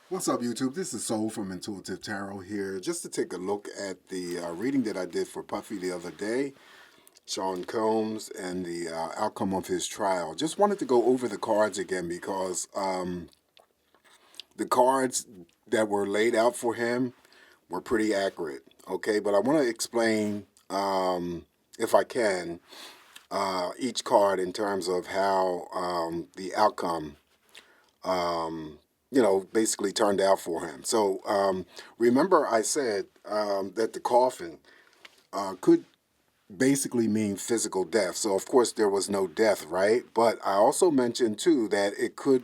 What's up, YouTube? This is Soul from Intuitive Tarot here, just to take a look at the reading that I did for Puffy the other day, Sean Combs, and the outcome of his trial. Just wanted to go over the cards again because the cards that were laid out for him were pretty accurate. Okay, but I want to explain, if I can, each card in terms of how the outcome basically turned out for him. So remember, I said that the coffin could basically mean physical death. So, of course, there was no death, right? But I also mentioned, too, that it could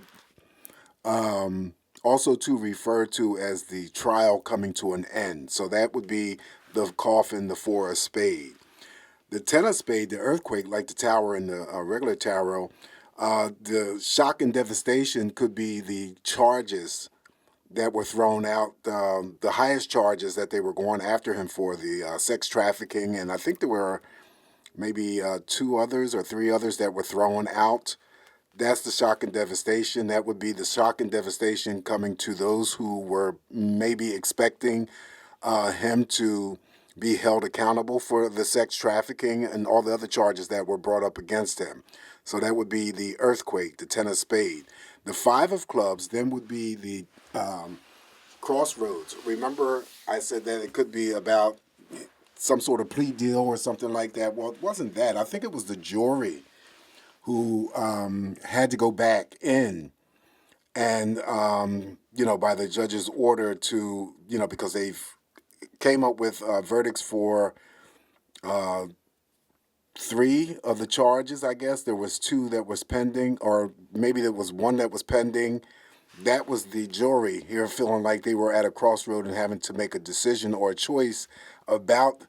also to refer to as the trial coming to an end. So that would be the coffin, the four of spade. The ten of spade, the earthquake, like the tower in the regular tarot, the shock and devastation could be the charges that were thrown out, the highest charges that they were going after him for, the sex trafficking, and I think there were maybe two others or three others that were thrown out. That's the shock and devastation. That would be the shock and devastation coming to those who were maybe expecting him to be held accountable for the sex trafficking and all the other charges that were brought up against him. So that would be the earthquake, the ten of spade. The five of clubs then would be the crossroads. Remember, I said that it could be about some sort of plea deal or something like that. Well, it wasn't that. I think it was the jury who had to go back in and, by the judge's order to, because they've came up with verdicts for three of the charges, I guess. There was two that was pending, or maybe there was one that was pending. That was the jury here feeling like they were at a crossroad and having to make a decision or a choice about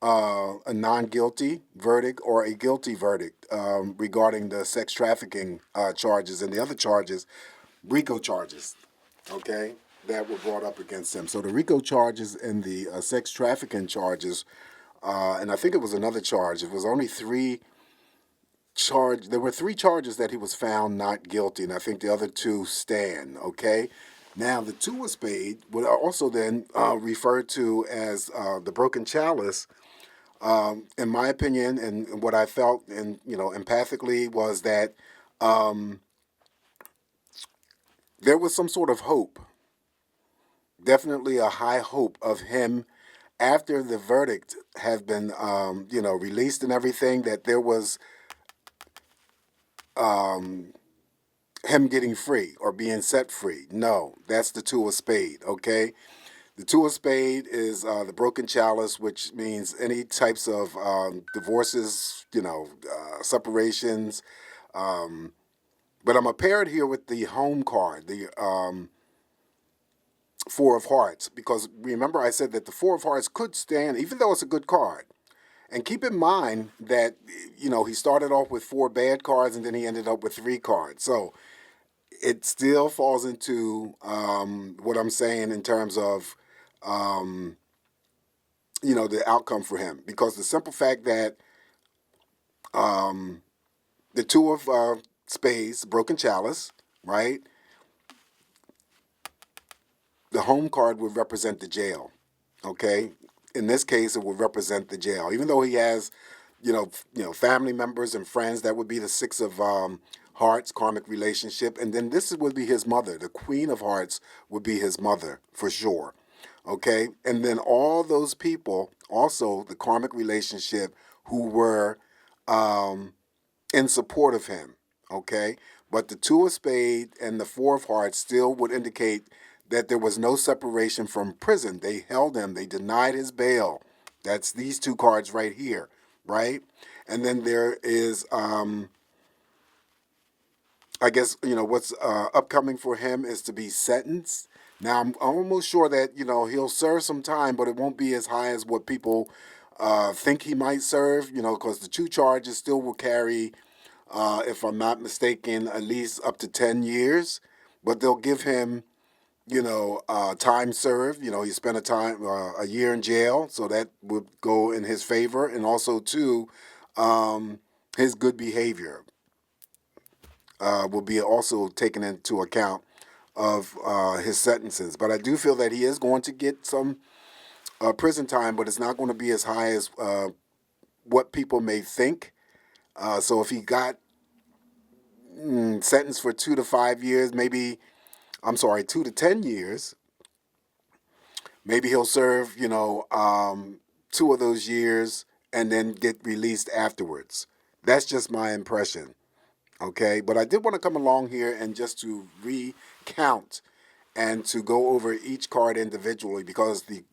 a non-guilty verdict or a guilty verdict regarding the sex trafficking charges and the other charges, RICO charges, okay, that were brought up against him. So the RICO charges and the sex trafficking charges, and I think it was another charge. It was only there were three charges that he was found not guilty, and I think the other two stand, okay? Now, the two of spade would also then refer to as the broken chalice. In my opinion, and what I felt, and empathically, was that there was some sort of hope, definitely a high hope of him after the verdict had been, released and everything. That there was him getting free or being set free. No, that's the two of spade. Okay, the two of spade is the broken chalice, which means any types of divorces, separations. But I'm paired here with the home card, the four of hearts, because remember I said that the four of hearts could stand, even though it's a good card. And keep in mind that, he started off with four bad cards and then he ended up with three cards. So it still falls into what I'm saying in terms of, the outcome for him. Because the simple fact that the two of spades, broken chalice, right? The home card would represent the jail, okay? In this case, it would represent the jail. Even though he has, family members and friends, that would be the six of hearts, karmic relationship. And then this would be his mother. The queen of hearts would be his mother, for sure. Okay? And then all those people, also the karmic relationship, who were in support of him. Okay? But the two of spades and the four of hearts still would indicate that there was no separation from prison. They held him, they denied his bail. That's these two cards right here, right? And then there is, I guess, what's upcoming for him is to be sentenced. Now, I'm almost sure that, he'll serve some time, but it won't be as high as what people think he might serve, because the two charges still will carry, if I'm not mistaken, at least up to 10 years. But they'll give him, time served. He spent a year in jail, so that would go in his favor, and also too, his good behavior will be also taken into account of his sentences. But I do feel that he is going to get some prison time, but it's not going to be as high as what people may think. So if he got sentenced for 2 to 5 years, maybe, I'm sorry, 2 to 10 years, maybe he'll serve, 2 of those years and then get released afterwards. That's just my impression. Okay, but I did want to come along here and just to recount and to go over each card individually, because the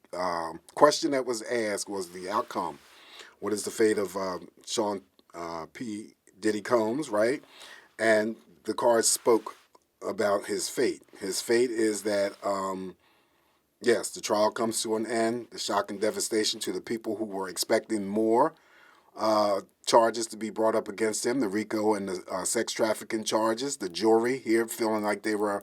question that was asked was the outcome. What is the fate of Sean P. Diddy Combs, right? And the card spoke about his fate. His fate is that, yes, the trial comes to an end, the shock and devastation to the people who were expecting more charges to be brought up against him, the RICO and the sex trafficking charges, the jury here feeling like they were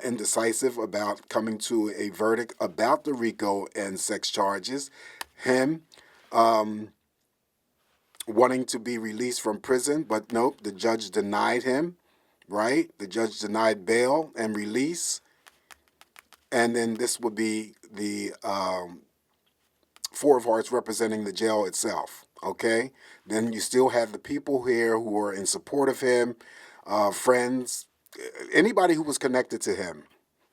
indecisive about coming to a verdict about the RICO and sex charges, him wanting to be released from prison, but nope, the judge denied him, right? The judge denied bail and release. And then this would be the Four of Hearts representing the jail itself, okay? Then you still have the people here who are in support of him, friends, anybody who was connected to him,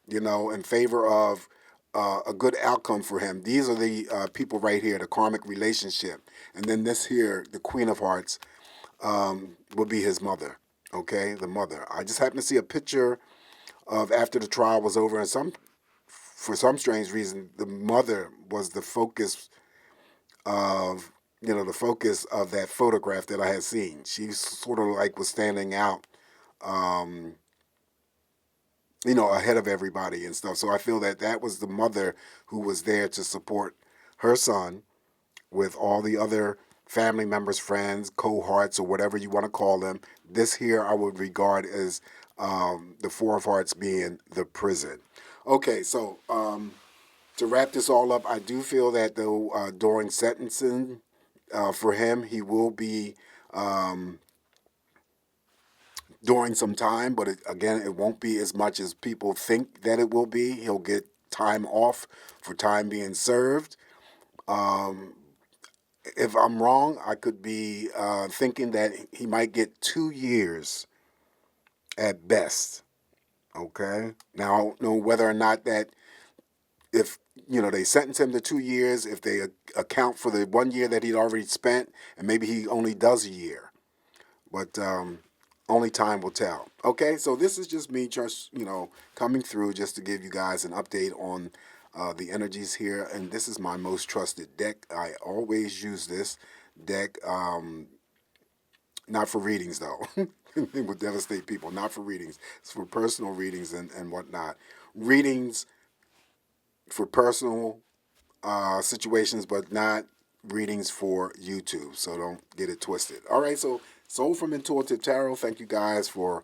in favor of a good outcome for him. These are the people right here, the karmic relationship. And then this here, the Queen of Hearts, will be his mother, okay? The mother. I just happened to see a picture of after the trial was over, and for some strange reason, the mother was the focus of, that photograph that I had seen. She sort of like was standing out, ahead of everybody and stuff. So I feel that that was the mother who was there to support her son with all the other family members, friends, cohorts, or whatever you want to call them. This here I would regard as the Four of Hearts being the prison. Okay, so to wrap this all up, I do feel that though during sentencing for him, he will be during some time, but again, it won't be as much as people think that it will be. He'll get time off for time being served. If I'm wrong, I could be thinking that he might get 2 years at best. Okay. Now, I don't know whether or not that, if they sentence him to 2 years, if they account for the 1 year that he'd already spent, and maybe he only does a year. But only time will tell. Okay, so this is just me just, coming through just to give you guys an update on the energies here. And this is my most trusted deck. I always use this deck, not for readings though. It would devastate people. Not for readings. It's for personal readings and whatnot. Readings for personal situations, but not readings for YouTube. So don't get it twisted. All right, so Soul from Intuitive Tarot. Thank you guys for,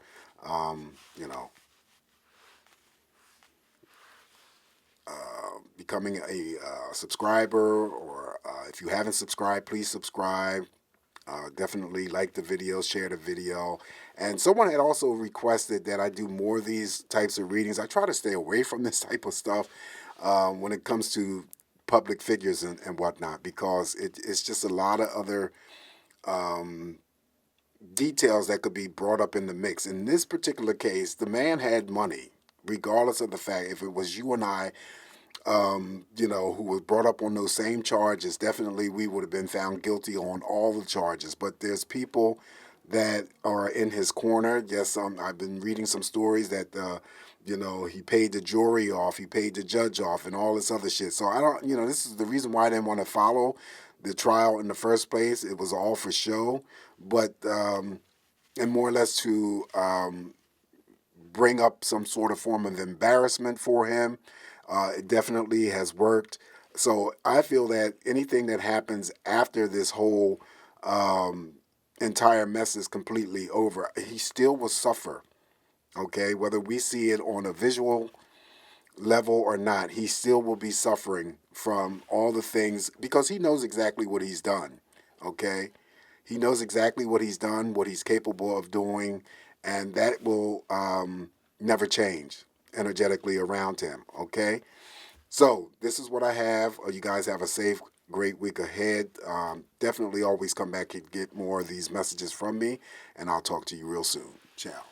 becoming a subscriber, or if you haven't subscribed, please subscribe. Definitely like the video, share the video. And someone had also requested that I do more of these types of readings. I try to stay away from this type of stuff when it comes to public figures and whatnot, because it's just a lot of other details that could be brought up in the mix. In this particular case, the man had money, regardless of the fact if it was you and I, who was brought up on those same charges, definitely we would have been found guilty on all the charges. But there's people that are in his corner. Yes, I've been reading some stories that, he paid the jury off, he paid the judge off, and all this other shit. So I don't, this is the reason why I didn't want to follow the trial in the first place. It was all for show, but, and more or less to bring up some sort of form of embarrassment for him. It definitely has worked. So I feel that anything that happens after this whole entire mess is completely over, he still will suffer. Okay, whether we see it on a visual level or not, he still will be suffering from all the things, because he knows exactly what he's done. Okay, he knows exactly what he's done, what he's capable of doing, and that will never change. energetically around him. Okay? So this is what I have. You guys have a safe, great week ahead. Definitely always come back and get more of these messages from me, and I'll talk to you real soon. Ciao.